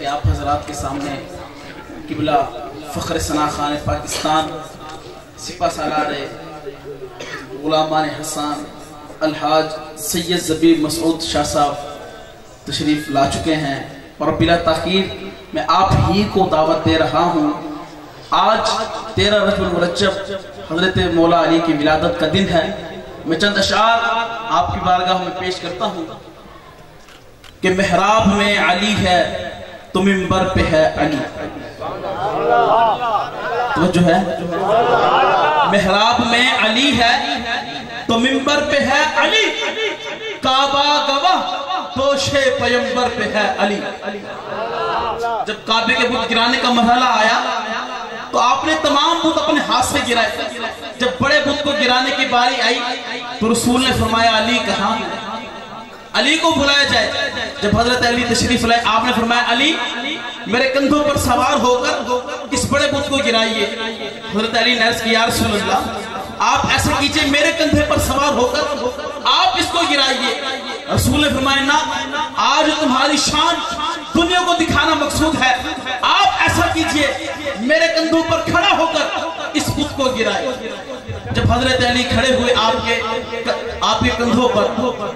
کہ آپ حضرات کے سامنے قبلہ فخر ثنا خان پاکستان سپہ سالار غلامان حسان الحاج سید زبیر مسعود شاہ صاحب تشریف لا چکے ہیں اور بلا تاخیر میں آپ ہی کو دعوت دے رہا ہوں. آج 13 رجب المرجب حضرت مولا علی کی ولادت کا دن ہے. میں چند اشعار آپ کی بارگاہ میں پیش کرتا ہوں کہ محراب میں علی ہے تو منبر پہ ہے علی. توجہ ہے. محراب میں علی ہے تو منبر پہ ہے علی. کعبہ گواہ توشے پیمبر پہ ہے علی. جب کعبے کے بت گرانے کا مرحلہ آیا تو آپ نے تمام بت اپنے ہاتھ سے گرائے. جب بڑے بت کو گرانے کی باری آئی تو رسول نے فرمایا علی کہاں؟ علی کو بلایا جائے. جب حضرت علی تشریف لائے آپ نے فرمایا علی میرے کندھوں پر سوار ہو کر اس بڑے بت کو گرائیے. حضرت علی نے عرض کیا یا رسول اللہ آپ ایسا کیجئے میرے کندھے پر سوار ہو کر آپ اس کو گرائیے. رسول نے فرمایا نہ آج تمہاری شان دنیا کو دکھانا مقصود ہے. آپ ایسا کیجئے میرے کندھوں پر کھڑا ہو کر اس بت کو گرائے. جب حضرت علی کھڑے ہوئے آپ کے کندھوں پر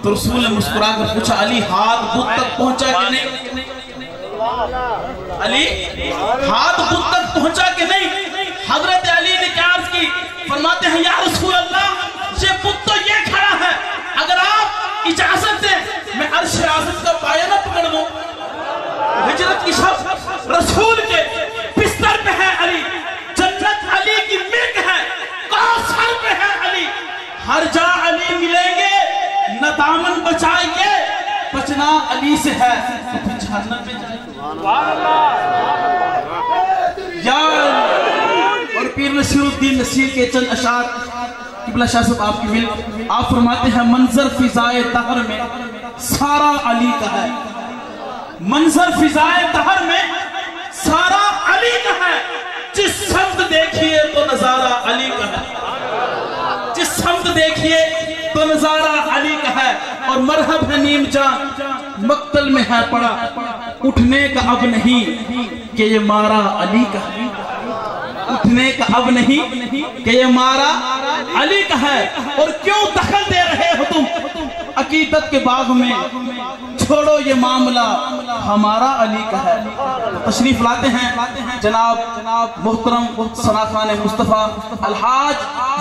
تو رسول نے مسکرا کر پوچھا علی ہاتھ بت تک پہنچا کہ نہیں؟ علی ہاتھ بت تک پہنچا کہ نہیں؟ حضرت علی نے کیا عرض کی؟ فرماتے ہیں یا رسول اللہ یہ بت تو یہ کھڑا ہے اگر آپ اجازت دیں میں عرش اعظم کا پایہ نہ پکڑ لوں. ہجرت کی شب رسول کے بستر پہ ہے علی. جنت علی کی ملک ہے. کوثر پہ ہے علی. ہر جا علی ملیں گے نہ دامن بچائیں گے. بچنا علی سے ہے تو پھر جہنم میں جائیں گے. یا اور پیر نصیر الدین نصیر کے چند اشعار قبلہ شاہ صاحب آپ کی ملک. آپ فرماتے ہیں منظر فضائے طہر میں سارا علی کا ہے. منظر فضائے طہر میں سارا علی کا ہے. جس سمت دیکھیے تو نظارہ علی کا ہے. جس سمت دیکھیے تو نظارہ علی کا ہے. اور مرحب ہے نیم جان مقتل میں ہے پڑا اٹھنے کا اب نہیں کہ یہ مارا علی کا ہے. اٹھنے کا اب نہیں کہ یہ مارا علی کا ہے. اور کیوں دخل دے رہے ہو تم عقیدت کے باغ میں؟ چھوڑو یہ معاملہ ہمارا علی کا ہے. تشریف لاتے ہیں جناب محترم ثنا خان مصطفیٰ الحاج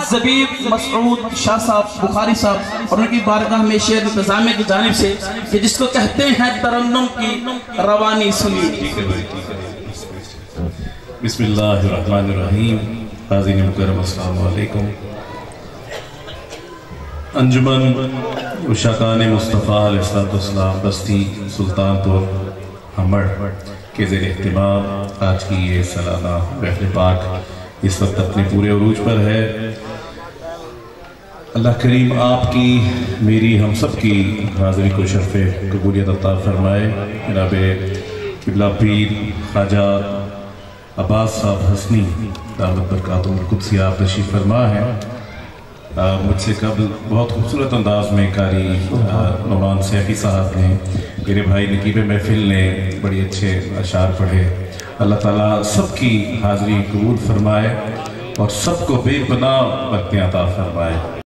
زبیر مسعود شاہ صاحب بخاری صاحب اور ان کی بارگاہ میں شعر انتظامیہ کی جانب سے کہ جس کو کہتے ہیں ترنم کی روانی سنی. بسم اللہ الرحمن الرحیم. حاضرین مکرم السلام علیکم. انجمن عشاقان مصطفیٰ علیہ السلام بستی سلطان پور ہمڑ کے زیر اہتمام آج کی یہ سالانہ محفل پاک اس وقت اپنے پورے عروج پر ہے. اللہ کریم آپ کی میری ہم سب کی حاضری کو شرف قبولیت عطا فرمائے. جناب قبلہ پیر خواجہ عباس صاحب حسنی دامت برکاتہم القدسیہ آپ تشریف فرما ہیں. مجھ سے قبل بہت خوبصورت انداز میں قاری نعمان سیفی صاحب نے میرے بھائی نقیب محفل نے بڑی اچھے اشعار پڑھے. اللہ تعالیٰ سب کی حاضری قبول فرمائے اور سب کو بے پناہ برکتیں عطا فرمائے.